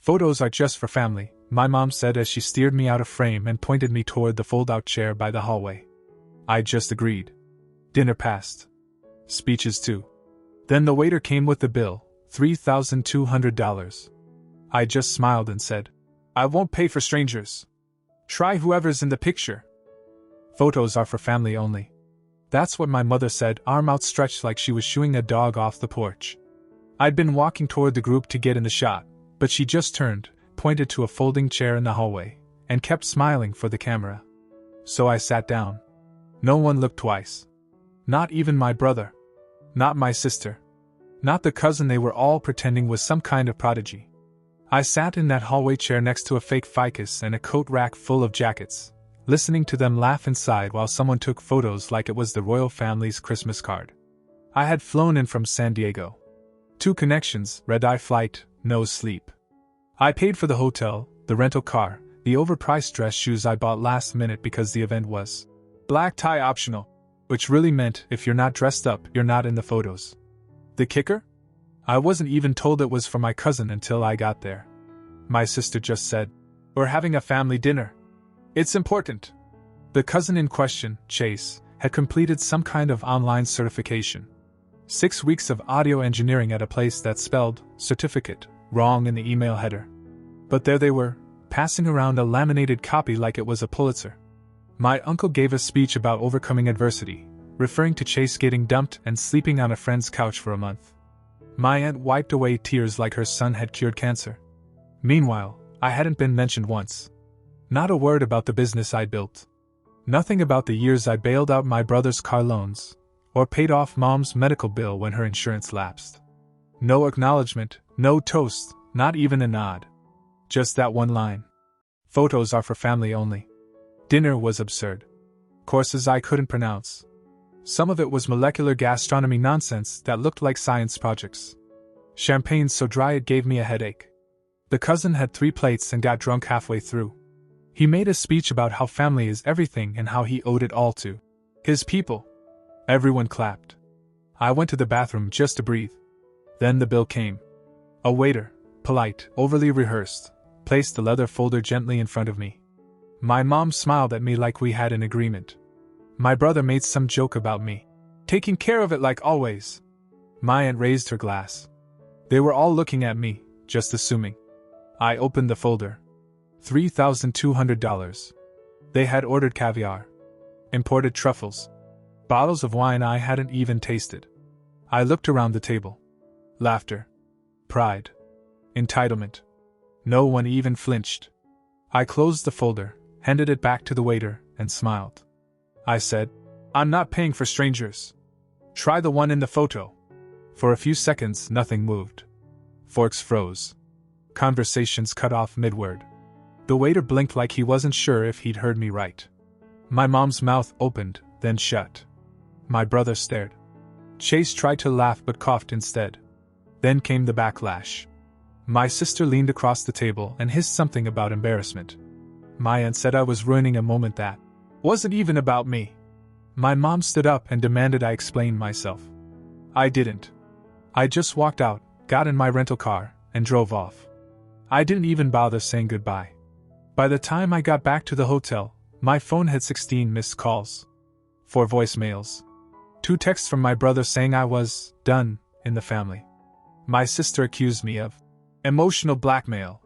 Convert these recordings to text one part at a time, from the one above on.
Photos are just for family, my mom said as she steered me out of frame and pointed me toward the fold-out chair by the hallway. I just agreed. Dinner passed. Speeches too. Then the waiter came with the bill, $3,200. I just smiled and said, I won't pay for strangers. Try whoever's in the picture. Photos are for family only. That's what my mother said, arm outstretched like she was shooing a dog off the porch. I'd been walking toward the group to get in the shot, but she just turned, pointed to a folding chair in the hallway, and kept smiling for the camera. So I sat down. No one looked twice. Not even my brother. Not my sister. Not the cousin they were all pretending was some kind of prodigy. I sat in that hallway chair next to a fake ficus and a coat rack full of jackets, listening to them laugh inside while someone took photos like it was the royal family's Christmas card. I had flown in from San Diego. 2 connections, red-eye flight, no sleep. I paid for the hotel, the rental car, the overpriced dress shoes I bought last minute because the event was black tie optional, which really meant if you're not dressed up, you're not in the photos. The kicker? I wasn't even told it was for my cousin until I got there. My sister just said, We're having a family dinner. It's important. The cousin in question, Chase, had completed some kind of online certification. 6 weeks of audio engineering at a place that spelled certificate wrong in the email header. But there they were, passing around a laminated copy like it was a Pulitzer. My uncle gave a speech about overcoming adversity, referring to Chase getting dumped and sleeping on a friend's couch for a month. My aunt wiped away tears like her son had cured cancer. Meanwhile, I hadn't been mentioned once. Not a word about the business I'd built. Nothing about the years I bailed out my brother's car loans, or paid off mom's medical bill when her insurance lapsed. No acknowledgement, no toast, not even a nod. Just that one line. Photos are for family only. Dinner was absurd. Courses I couldn't pronounce. Some of it was molecular gastronomy nonsense that looked like science projects. Champagne so dry it gave me a headache. The cousin had 3 plates and got drunk halfway through. He made a speech about how family is everything and how he owed it all to his people. Everyone clapped. I went to the bathroom just to breathe. Then the bill came. A waiter, polite, overly rehearsed, placed the leather folder gently in front of me. My mom smiled at me like we had an agreement. My brother made some joke about me taking care of it like always. My aunt raised her glass. They were all looking at me, just assuming. I opened the folder. $3,200. They had ordered caviar, imported truffles, bottles of wine I hadn't even tasted. I looked around the table. Laughter. Pride. Entitlement. No one even flinched. I closed the folder, handed it back to the waiter, and smiled. I said, I'm not paying for strangers. Try the one in the photo. For a few seconds, nothing moved. Forks froze. Conversations cut off mid-word. The waiter blinked like he wasn't sure if he'd heard me right. My mom's mouth opened, then shut. My brother stared. Chase tried to laugh but coughed instead. Then came the backlash. My sister leaned across the table and hissed something about embarrassment. My aunt said I was ruining a moment that wasn't even about me. My mom stood up and demanded I explain myself. I didn't. I just walked out, got in my rental car, and drove off. I didn't even bother saying goodbye. By the time I got back to the hotel, my phone had 16 missed calls. 4 voicemails. 2 texts from my brother saying I was done in the family. My sister accused me of emotional blackmail.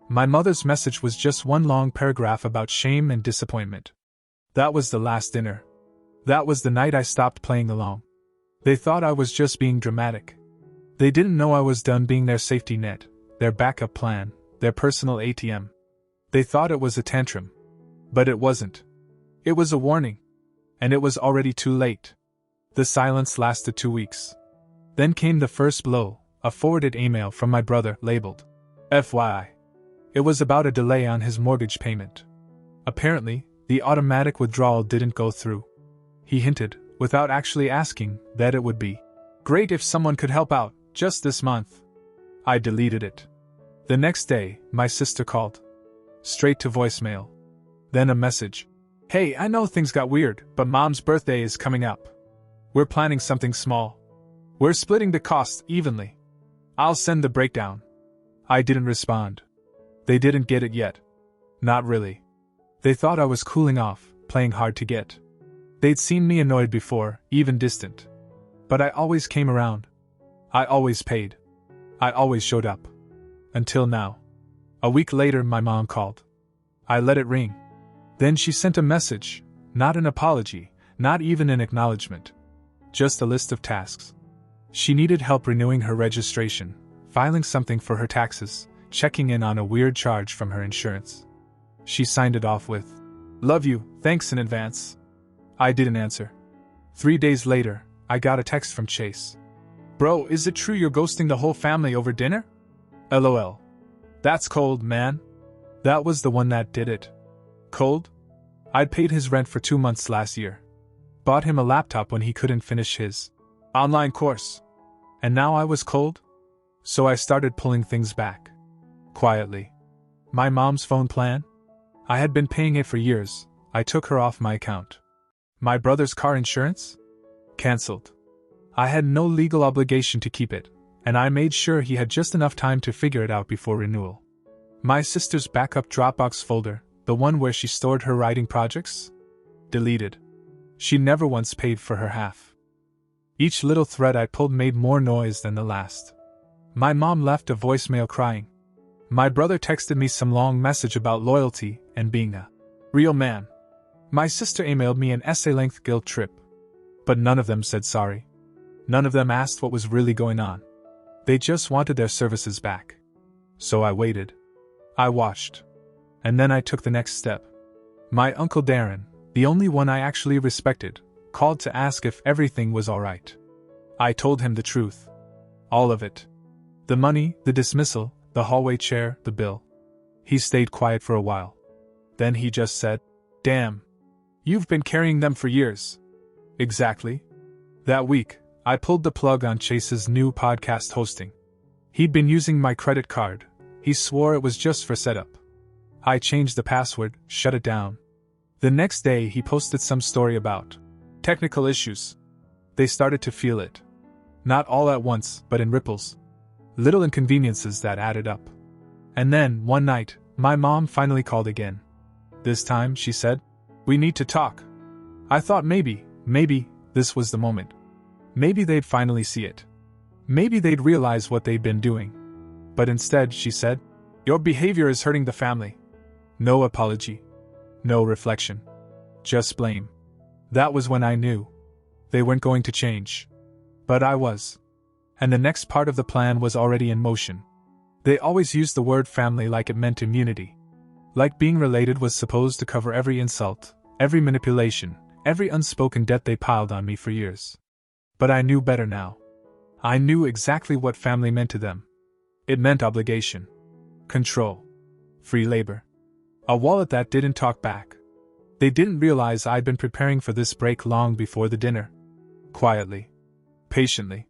My mother's message was just one long paragraph about shame and disappointment. That was the last dinner. That was the night I stopped playing along. They thought I was just being dramatic. They didn't know I was done being their safety net, their backup plan, their personal ATM. They thought it was a tantrum. But it wasn't. It was a warning. And it was already too late. The silence lasted 2 weeks. Then came the first blow, a forwarded email from my brother labeled FYI. It was about a delay on his mortgage payment. Apparently, the automatic withdrawal didn't go through. He hinted, without actually asking, that it would be great if someone could help out, just this month. I deleted it. The next day, my sister called. Straight to voicemail. Then a message. Hey, I know things got weird, but Mom's birthday is coming up. We're planning something small. We're splitting the cost evenly. I'll send the breakdown. I didn't respond. They didn't get it yet. Not really. They thought I was cooling off, playing hard to get. They'd seen me annoyed before, even distant. But I always came around. I always paid. I always showed up. Until now. A week later, my mom called. I let it ring. Then she sent a message, not an apology, not even an acknowledgement. Just a list of tasks. She needed help renewing her registration, filing something for her taxes, checking in on a weird charge from her insurance. She signed it off with, "Love you, thanks in advance." I didn't answer. 3 days later, I got a text from Chase. "Bro, is it true you're ghosting the whole family over dinner? LOL. That's cold, man." That was the one that did it. Cold? I'd paid his rent for 2 months last year. Bought him a laptop when he couldn't finish his online course. And now I was cold? So I started pulling things back. Quietly. My mom's phone plan? I had been paying it for years. I took her off my account. My brother's car insurance? Cancelled. I had no legal obligation to keep it, and I made sure he had just enough time to figure it out before renewal. My sister's backup Dropbox folder, the one where she stored her writing projects? Deleted. She never once paid for her half. Each little thread I pulled made more noise than the last. My mom left a voicemail crying. My brother texted me some long message about loyalty and being a real man. My sister emailed me an essay-length guilt trip. But none of them said sorry. None of them asked what was really going on. They just wanted their services back. So I waited. I watched. And then I took the next step. My Uncle Darren, the only one I actually respected, called to ask if everything was alright. I told him the truth. All of it. The money, the dismissal, the hallway chair, the bill. He stayed quiet for a while. Then he just said, "Damn. You've been carrying them for years." Exactly. That week, I pulled the plug on Chase's new podcast hosting. He'd been using my credit card. He swore it was just for setup. I changed the password, shut it down. The next day he posted some story about technical issues. They started to feel it. Not all at once, but in ripples. Little inconveniences that added up. And then, one night, my mom finally called again. This time, she said, "We need to talk." I thought maybe, this was the moment. Maybe they'd finally see it. Maybe they'd realize what they'd been doing. But instead, she said, "Your behavior is hurting the family." No apology. No reflection. Just blame. That was when I knew. They weren't going to change. But I was. And the next part of the plan was already in motion. They always used the word family like it meant immunity. Like being related was supposed to cover every insult, every manipulation, every unspoken debt they piled on me for years. But I knew better now. I knew exactly what family meant to them. It meant obligation. Control. Free labor. A wallet that didn't talk back. They didn't realize I'd been preparing for this break long before the dinner. Quietly. Patiently.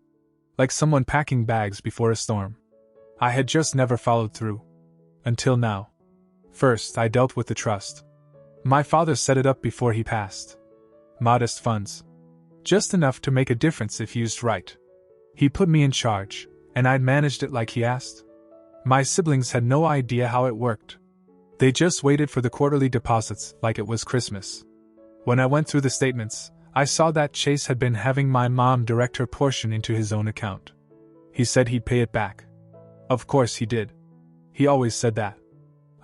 Like someone packing bags before a storm. I had just never followed through. Until now. First, I dealt with the trust. My father set it up before he passed. Modest funds. Just enough to make a difference if used right. He put me in charge, and I'd managed it like he asked. My siblings had no idea how it worked. They just waited for the quarterly deposits like it was Christmas. When I went through the statements, I saw that Chase had been having my mom direct her portion into his own account. He said he'd pay it back. Of course he did. He always said that.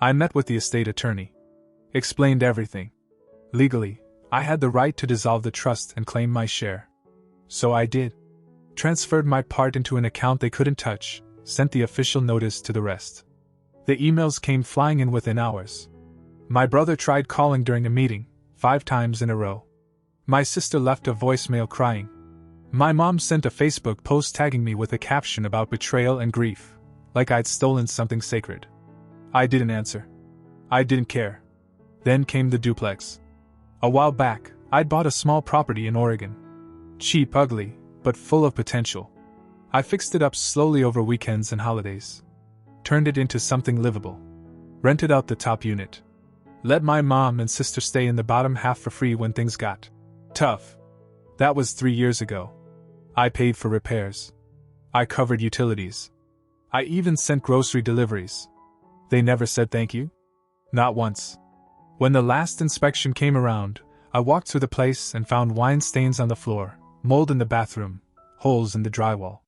I met with the estate attorney. Explained everything. Legally, I had the right to dissolve the trust and claim my share. So I did. Transferred my part into an account they couldn't touch, sent the official notice to the rest. The emails came flying in within hours. My brother tried calling during a meeting, 5 times in a row. My sister left a voicemail crying. My mom sent a Facebook post tagging me with a caption about betrayal and grief, like I'd stolen something sacred. I didn't answer. I didn't care. Then came the duplex. A while back, I'd bought a small property in Oregon. Cheap, ugly, but full of potential. I fixed it up slowly over weekends and holidays. Turned it into something livable. Rented out the top unit. Let my mom and sister stay in the bottom half for free when things got tough. That was 3 years ago. I paid for repairs. I covered utilities. I even sent grocery deliveries. They never said thank you? Not once. When the last inspection came around, I walked through the place and found wine stains on the floor, mold in the bathroom, holes in the drywall.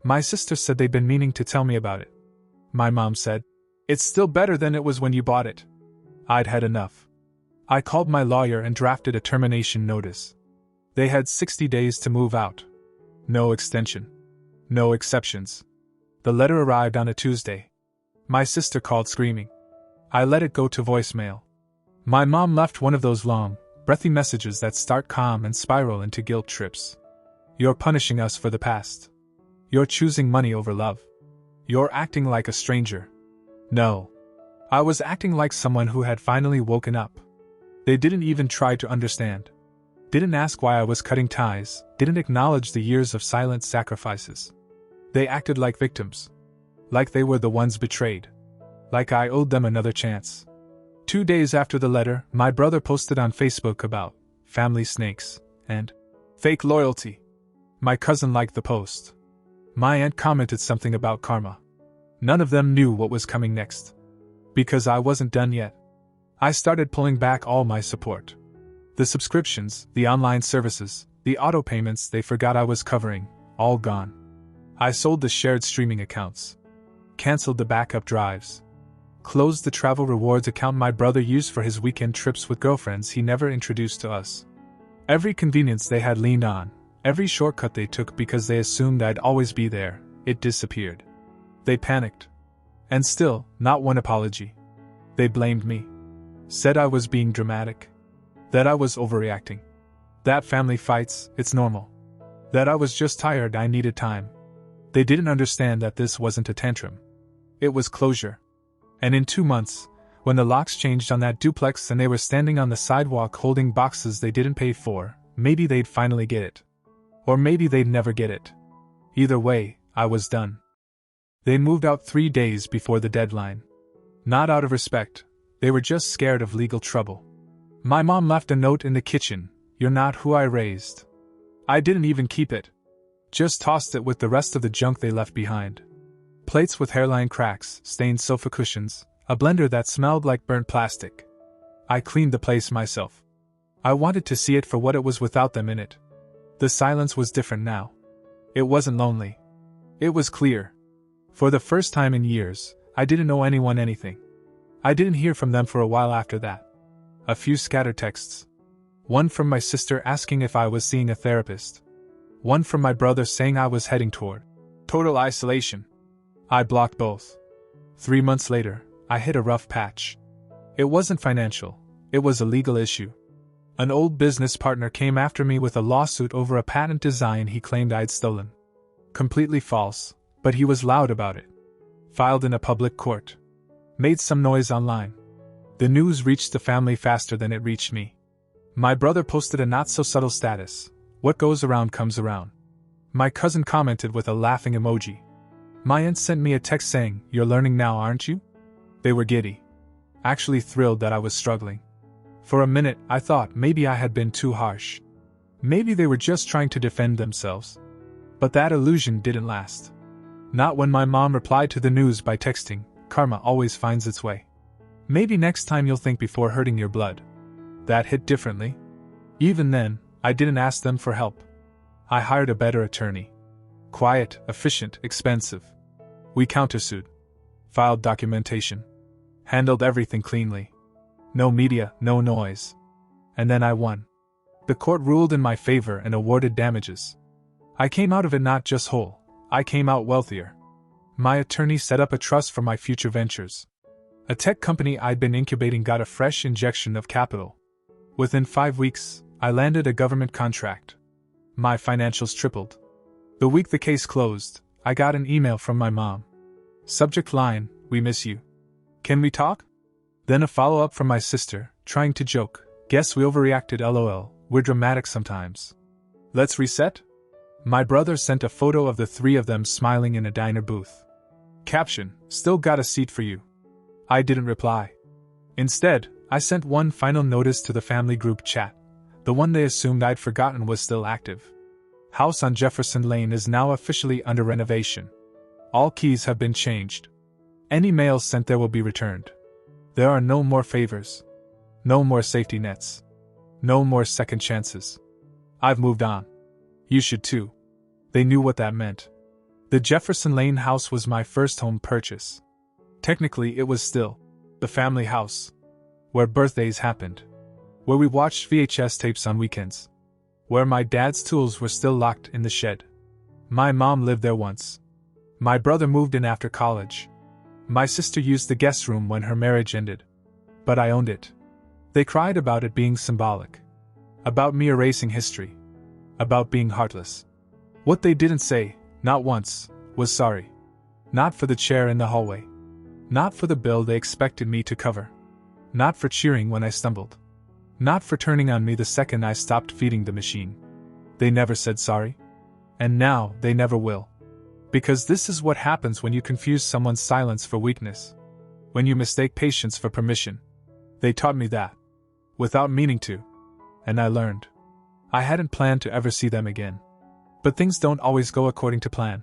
My sister said they'd been meaning to tell me about it. My mom said, "It's still better than it was when you bought it." I'd had enough. I called my lawyer and drafted a termination notice. They had 60 days to move out. No extension. No exceptions. The letter arrived on a Tuesday. My sister called screaming. I let it go to voicemail. My mom left one of those long, breathy messages that start calm and spiral into guilt trips. "You're punishing us for the past. You're choosing money over love. You're acting like a stranger." No. I was acting like someone who had finally woken up. They didn't even try to understand. Didn't ask why I was cutting ties, didn't acknowledge the years of silent sacrifices. They acted like victims. Like they were the ones betrayed. Like I owed them another chance. 2 days after the letter, my brother posted on Facebook about family snakes and fake loyalty. My cousin liked the post. My aunt commented something about karma. None of them knew what was coming next. Because I wasn't done yet. I started pulling back all my support. The subscriptions, the online services, the auto payments they forgot I was covering, all gone. I sold the shared streaming accounts. Cancelled the backup drives. Closed the travel rewards account my brother used for his weekend trips with girlfriends he never introduced to us. Every convenience they had leaned on, every shortcut they took because they assumed I'd always be there, it disappeared. They panicked. And still, not one apology. They blamed me. Said I was being dramatic. That I was overreacting. That family fights, it's normal. That I was just tired, I needed time. They didn't understand that this wasn't a tantrum. It was closure. And in 2 months, when the locks changed on that duplex and they were standing on the sidewalk holding boxes they didn't pay for, maybe they'd finally get it. Or maybe they'd never get it. Either way, I was done. They moved out 3 days before the deadline. Not out of respect, they were just scared of legal trouble. My mom left a note in the kitchen, "You're not who I raised." I didn't even keep it. Just tossed it with the rest of the junk they left behind. Plates with hairline cracks, stained sofa cushions, a blender that smelled like burnt plastic. I cleaned the place myself. I wanted to see it for what it was without them in it. The silence was different now. It wasn't lonely. It was clear. For the first time in years, I didn't owe anyone anything. I didn't hear from them for a while after that. A few scattered texts. One from my sister asking if I was seeing a therapist. One from my brother saying I was heading toward total isolation. I blocked both. 3 months later, I hit a rough patch. It wasn't financial, it was a legal issue. An old business partner came after me with a lawsuit over a patent design he claimed I'd stolen. Completely false, but he was loud about it. Filed in a public court. Made some noise online. The news reached the family faster than it reached me. My brother posted a not-so-subtle status. "What goes around comes around." My cousin commented with a laughing emoji. My aunt sent me a text saying, "You're learning now, aren't you?" They were giddy. Actually thrilled that I was struggling. For a minute, I thought maybe I had been too harsh. Maybe they were just trying to defend themselves. But that illusion didn't last. Not when my mom replied to the news by texting, "Karma always finds its way. Maybe next time you'll think before hurting your blood." That hit differently. Even then, I didn't ask them for help. I hired a better attorney. Quiet, efficient, expensive. We countersued. Filed documentation. Handled everything cleanly. No media, no noise. And then I won. The court ruled in my favor and awarded damages. I came out of it not just whole, I came out wealthier. My attorney set up a trust for my future ventures. A tech company I'd been incubating got a fresh injection of capital. Within 5 weeks, I landed a government contract. My financials tripled. The week the case closed, I got an email from my mom. Subject line, "We miss you. Can we talk?" Then a follow-up from my sister, trying to joke, "Guess we overreacted, lol, we're dramatic sometimes. Let's reset?" My brother sent a photo of the 3 of them smiling in a diner booth. Caption, "Still got a seat for you." I didn't reply. Instead, I sent one final notice to the family group chat, the one they assumed I'd forgotten was still active. House on Jefferson Lane is now officially under renovation. All keys have been changed. Any mail sent there will be returned. There are no more favors. No more safety nets. No more second chances. I've moved on. You should too. They knew what that meant. The Jefferson Lane house was my first home purchase. Technically, it was still the family house, where birthdays happened, where we watched VHS tapes on weekends, where my dad's tools were still locked in the shed. My mom lived there once. My brother moved in after college. My sister used the guest room when her marriage ended. But I owned it. They cried about it being symbolic. About me erasing history. About being heartless. What they didn't say, not once, was sorry. Not for the chair in the hallway. Not for the bill they expected me to cover. Not for cheering when I stumbled. Not for turning on me the second I stopped feeding the machine. They never said sorry. And now they never will. Because this is what happens when you confuse someone's silence for weakness. When you mistake patience for permission. They taught me that. Without meaning to. And I learned. I hadn't planned to ever see them again. But things don't always go according to plan.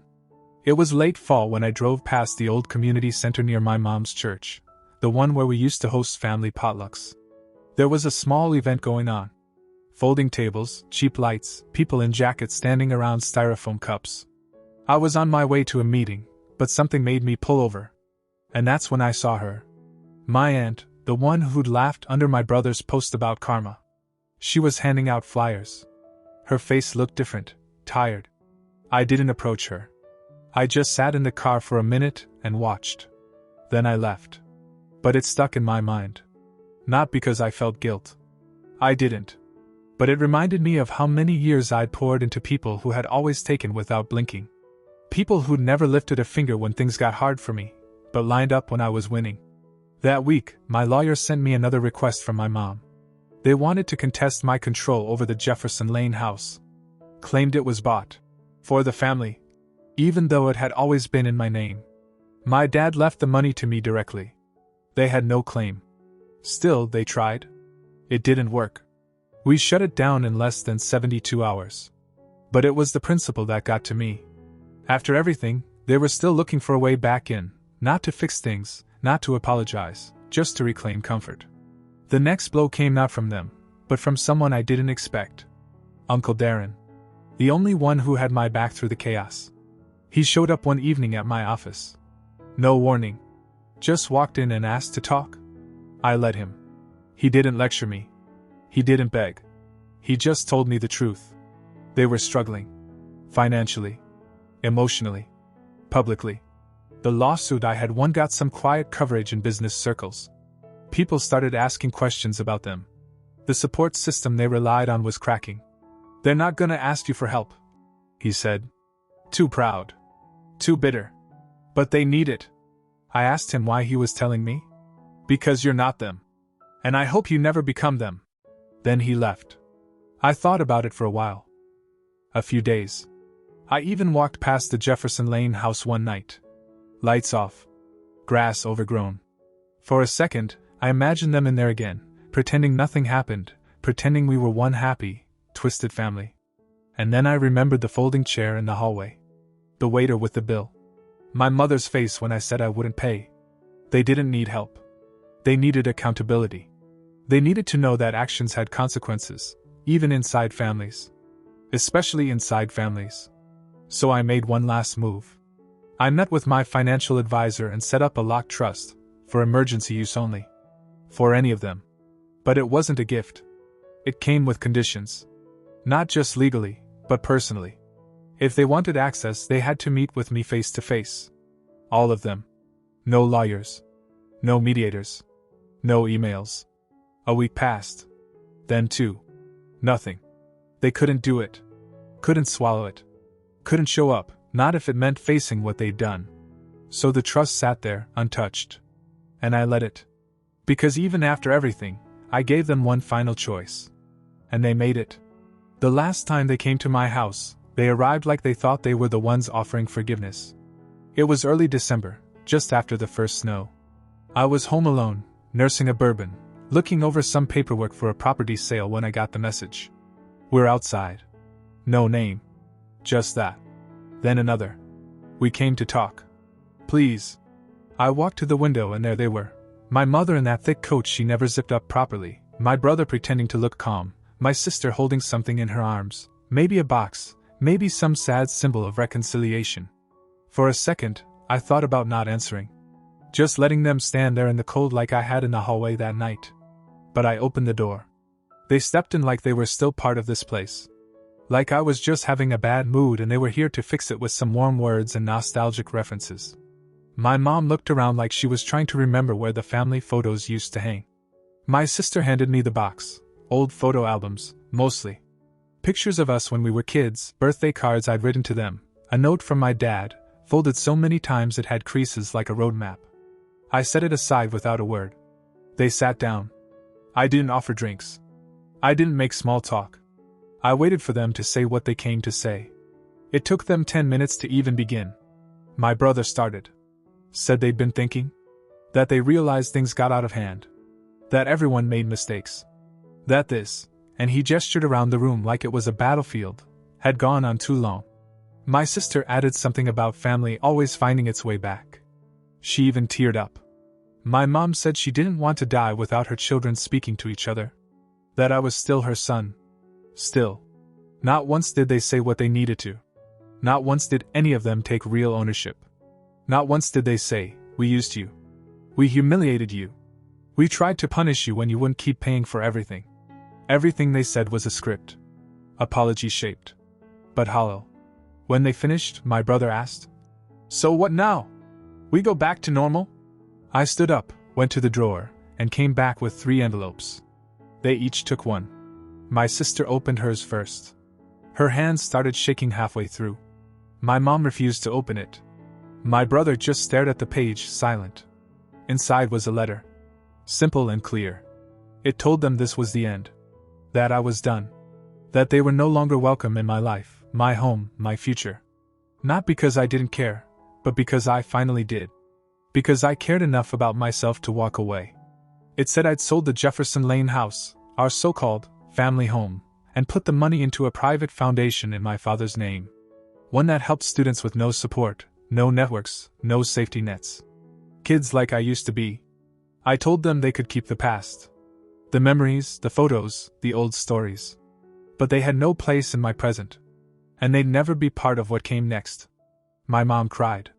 It was late fall when I drove past the old community center near my mom's church, the one where we used to host family potlucks. There was a small event going on. Folding tables, cheap lights, people in jackets standing around styrofoam cups. I was on my way to a meeting, but something made me pull over. And that's when I saw her. My aunt, the one who'd laughed under my brother's post about karma. She was handing out flyers. Her face looked different, tired. I didn't approach her. I just sat in the car for a minute and watched. Then I left. But it stuck in my mind. Not because I felt guilt. I didn't. But it reminded me of how many years I'd poured into people who had always taken without blinking. People who'd never lifted a finger when things got hard for me, but lined up when I was winning. That week, my lawyer sent me another request from my mom. They wanted to contest my control over the Jefferson Lane house. Claimed it was bought. For the family. Even though it had always been in my name. My dad left the money to me directly. They had no claim. Still, they tried. It didn't work. We shut it down in less than 72 hours. But it was the principle that got to me. After everything, they were still looking for a way back in, not to fix things, not to apologize, just to reclaim comfort. The next blow came not from them, but from someone I didn't expect. Uncle Darren. The only one who had my back through the chaos. He showed up one evening at my office. No warning. Just walked in and asked to talk. I let him. He didn't lecture me. He didn't beg. He just told me the truth. They were struggling. Financially. Emotionally. Publicly. The lawsuit I had won got some quiet coverage in business circles. People started asking questions about them. The support system they relied on was cracking. They're not gonna ask you for help, he said. Too proud. Too bitter. But they need it. I asked him why he was telling me. Because you're not them. And I hope you never become them. Then he left. I thought about it for a while. A few days. I even walked past the Jefferson Lane house one night. Lights off. Grass overgrown. For a second, I imagined them in there again, pretending nothing happened, pretending we were one happy, twisted family. And then I remembered the folding chair in the hallway. The waiter with the bill. My mother's face when I said I wouldn't pay. They didn't need help. They needed accountability. They needed to know that actions had consequences, even inside families. Especially inside families. So I made one last move. I met with my financial advisor and set up a locked trust, for emergency use only. For any of them. But it wasn't a gift. It came with conditions. Not just legally, but personally. If they wanted access, they had to meet with me face to face. All of them. No lawyers. No mediators. No emails. A week passed. Then 2. Nothing. They couldn't do it. Couldn't swallow it. Couldn't show up, not if it meant facing what they'd done. So the trust sat there, untouched. And I let it. Because even after everything, I gave them one final choice. And they made it. The last time they came to my house, they arrived like they thought they were the ones offering forgiveness. It was early December, just after the first snow. I was home alone, nursing a bourbon, looking over some paperwork for a property sale when I got the message. We're outside. No name. Just that. Then another. We came to talk. Please. I walked to the window and there they were. My mother in that thick coat she never zipped up properly, my brother pretending to look calm, my sister holding something in her arms, maybe a box, maybe some sad symbol of reconciliation. For a second, I thought about not answering. Just letting them stand there in the cold like I had in the hallway that night. But I opened the door. They stepped in like they were still part of this place. Like I was just having a bad mood and they were here to fix it with some warm words and nostalgic references. My mom looked around like she was trying to remember where the family photos used to hang. My sister handed me the box. Old photo albums, mostly. Pictures of us when we were kids, birthday cards I'd written to them, a note from my dad, folded so many times it had creases like a road map. I set it aside without a word. They sat down. I didn't offer drinks. I didn't make small talk. I waited for them to say what they came to say. It took them 10 minutes to even begin. My brother started. Said they'd been thinking. That they realized things got out of hand. That everyone made mistakes. That this, and he gestured around the room like it was a battlefield, had gone on too long. My sister added something about family always finding its way back. She even teared up. My mom said she didn't want to die without her children speaking to each other. That I was still her son. Still. Not once did they say what they needed to. Not once did any of them take real ownership. Not once did they say, "We used you. We humiliated you. We tried to punish you when you wouldn't keep paying for everything." Everything they said was a script. Apology-shaped. But hollow. When they finished, my brother asked, "So what now? We go back to normal?" I stood up, went to the drawer, and came back with 3 envelopes. They each took one. My sister opened hers first. Her hands started shaking halfway through. My mom refused to open it. My brother just stared at the page, silent. Inside was a letter. Simple and clear. It told them this was the end. That I was done. That they were no longer welcome in my life, my home, my future. Not because I didn't care, but because I finally did. Because I cared enough about myself to walk away. It said I'd sold the Jefferson Lane house, our so-called family home, and put the money into a private foundation in my father's name. One that helped students with no support, no networks, no safety nets. Kids like I used to be. I told them they could keep the past. The memories, the photos, the old stories. But they had no place in my present. And they'd never be part of what came next. My mom cried.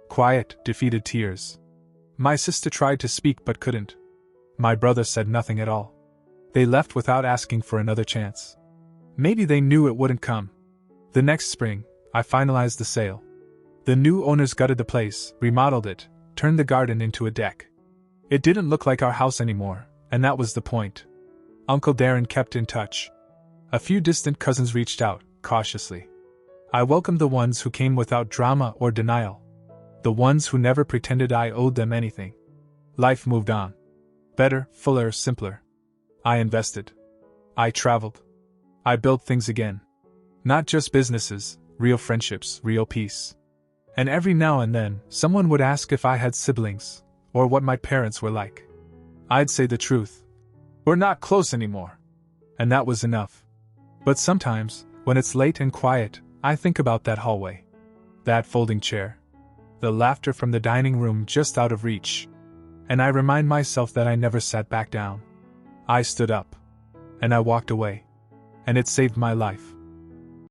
Quiet, defeated tears. My sister tried to speak but couldn't. My brother said nothing at all. They left without asking for another chance. Maybe they knew it wouldn't come. The next spring, I finalized the sale. The new owners gutted the place, remodeled it, turned the garden into a deck. It didn't look like our house anymore, and that was the point. Uncle Darren kept in touch. A few distant cousins reached out, cautiously. I welcomed the ones who came without drama or denial. The ones who never pretended I owed them anything. Life moved on. Better, fuller, simpler. I invested. I traveled. I built things again. Not just businesses, real friendships, real peace. And every now and then, someone would ask if I had siblings, or what my parents were like. I'd say the truth. We're not close anymore. And that was enough. But sometimes, when it's late and quiet, I think about that hallway. That folding chair. The laughter from the dining room just out of reach. And I remind myself that I never sat back down. I stood up. And I walked away. And it saved my life.